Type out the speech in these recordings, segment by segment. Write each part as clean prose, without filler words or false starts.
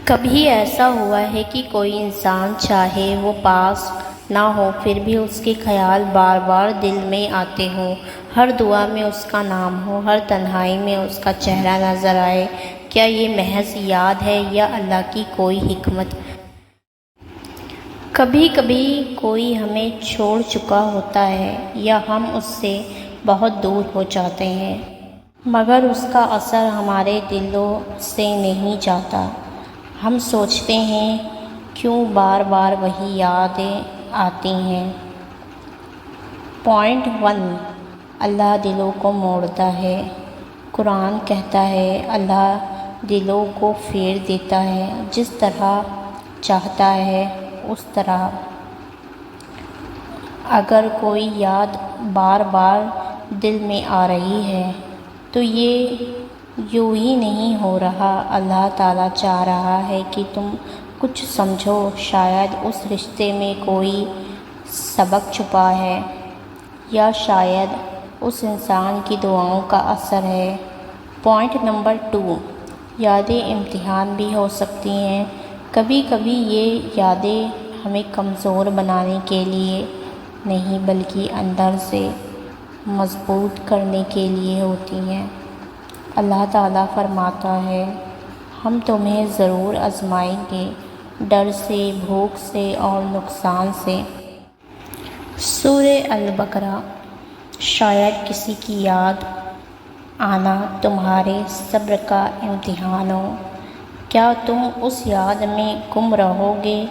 کبھی ایسا ہوا ہے کہ کوئی انسان چاہے وہ پاس نہ ہو پھر بھی اس کے خیال بار بار دل میں آتے ہوں، ہر دعا میں اس کا نام ہو، ہر تنہائی میں اس کا چہرہ نظر آئے؟ کیا یہ محض یاد ہے یا اللہ کی کوئی حکمت؟ کبھی کبھی کوئی ہمیں چھوڑ چکا ہوتا ہے یا ہم اس سے بہت دور ہو جاتے ہیں، مگر اس کا اثر ہمارے دلوں سے نہیں جاتا۔ ہم سوچتے ہیں کیوں بار بار وہی یادیں آتی ہیں۔ پوائنٹ 1، اللہ دلوں کو موڑتا ہے۔ قرآن کہتا ہے اللہ دلوں کو پھیر دیتا ہے، جس طرح چاہتا ہے اس طرح۔ اگر کوئی یاد بار بار دل میں آ رہی ہے تو یہ یوں ہی نہیں ہو رہا، اللہ تعالیٰ چاہ رہا ہے کہ تم کچھ سمجھو، شاید اس رشتے میں کوئی سبق چھپا ہے، یا شاید اس انسان کی دعاؤں کا اثر ہے۔ پوائنٹ نمبر 2، یادیں امتحان بھی ہو سکتی ہیں۔ کبھی کبھی یہ یادیں ہمیں کمزور بنانے کے لیے نہیں بلکہ اندر سے مضبوط کرنے کے لیے ہوتی ہیں۔ اللہ تعالیٰ فرماتا ہے ہم تمہیں ضرور آزمائیں گے، ڈر سے، بھوک سے اور نقصان سے۔ سورہ البقرہ۔ شاید کسی کی یاد آنا تمہارے صبر کا امتحان ہو۔ کیا تم اس یاد میں گم رہو گے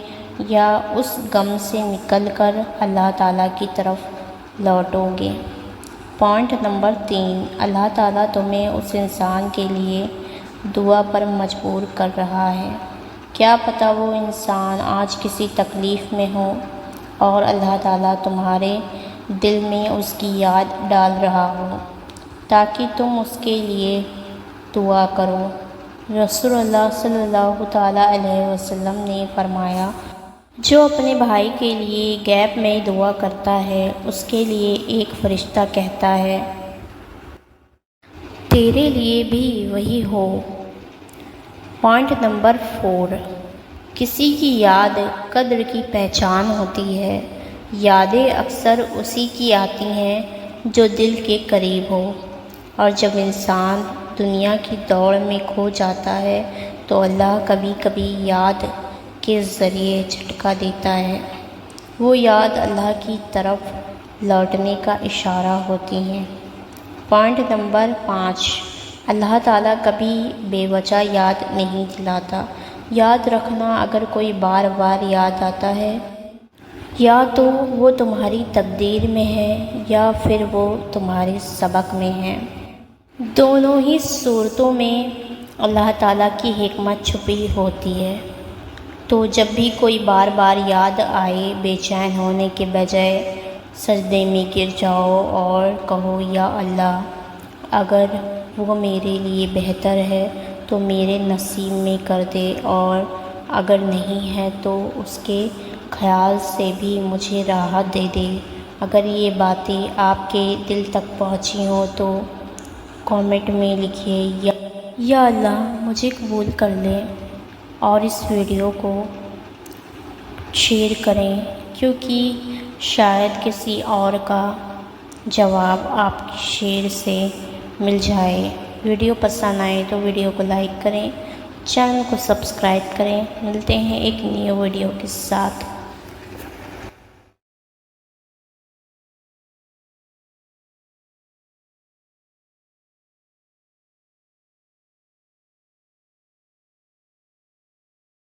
یا اس غم سے نکل کر اللہ تعالیٰ کی طرف لوٹو گے؟ پوائنٹ نمبر 3، اللہ تعالیٰ تمہیں اس انسان کے لیے دعا پر مجبور کر رہا ہے۔ کیا پتہ وہ انسان آج کسی تکلیف میں ہو اور اللہ تعالیٰ تمہارے دل میں اس کی یاد ڈال رہا ہو تاکہ تم اس کے لیے دعا کرو۔ رسول اللہ صلی اللہ تعالیٰ علیہ وسلم نے فرمایا، جو اپنے بھائی کے لیے غیب میں دعا کرتا ہے اس کے لیے ایک فرشتہ کہتا ہے تیرے لیے بھی وہی ہو۔ پوائنٹ نمبر 4، کسی کی یاد قدر کی پہچان ہوتی ہے۔ یادیں اکثر اسی کی آتی ہیں جو دل کے قریب ہو، اور جب انسان دنیا کی دوڑ میں کھو جاتا ہے تو اللہ کبھی کبھی یاد کے ذریعے جھٹکا دیتا ہے۔ وہ یاد اللہ کی طرف لوٹنے کا اشارہ ہوتی ہیں۔ پوائنٹ نمبر 5، اللہ تعالیٰ کبھی بے وجہ یاد نہیں دلاتا۔ یاد رکھنا، اگر کوئی بار بار یاد آتا ہے یا تو وہ تمہاری تقدیر میں ہے یا پھر وہ تمہارے سبق میں ہے۔ دونوں ہی صورتوں میں اللہ تعالیٰ کی حکمت چھپی ہوتی ہے۔ تو جب بھی کوئی بار بار یاد آئے، بے چین ہونے کے بجائے سجدے میں گر جاؤ اور کہو یا اللہ، اگر وہ میرے لیے بہتر ہے تو میرے نصیب میں کر دے، اور اگر نہیں ہے تو اس کے خیال سے بھی مجھے راحت دے دے۔ اگر یہ باتیں آپ کے دل تک پہنچی ہوں تو کامنٹ میں لکھیے یا اللہ مجھے قبول کر لے، اور اس ویڈیو کو شیئر کریں کیونکہ شاید کسی اور کا جواب آپ کی شیئر سے مل جائے۔ ویڈیو پسند آئے تو ویڈیو کو لائک کریں، چینل کو سبسکرائب کریں۔ ملتے ہیں ایک نیو ویڈیو کے ساتھ۔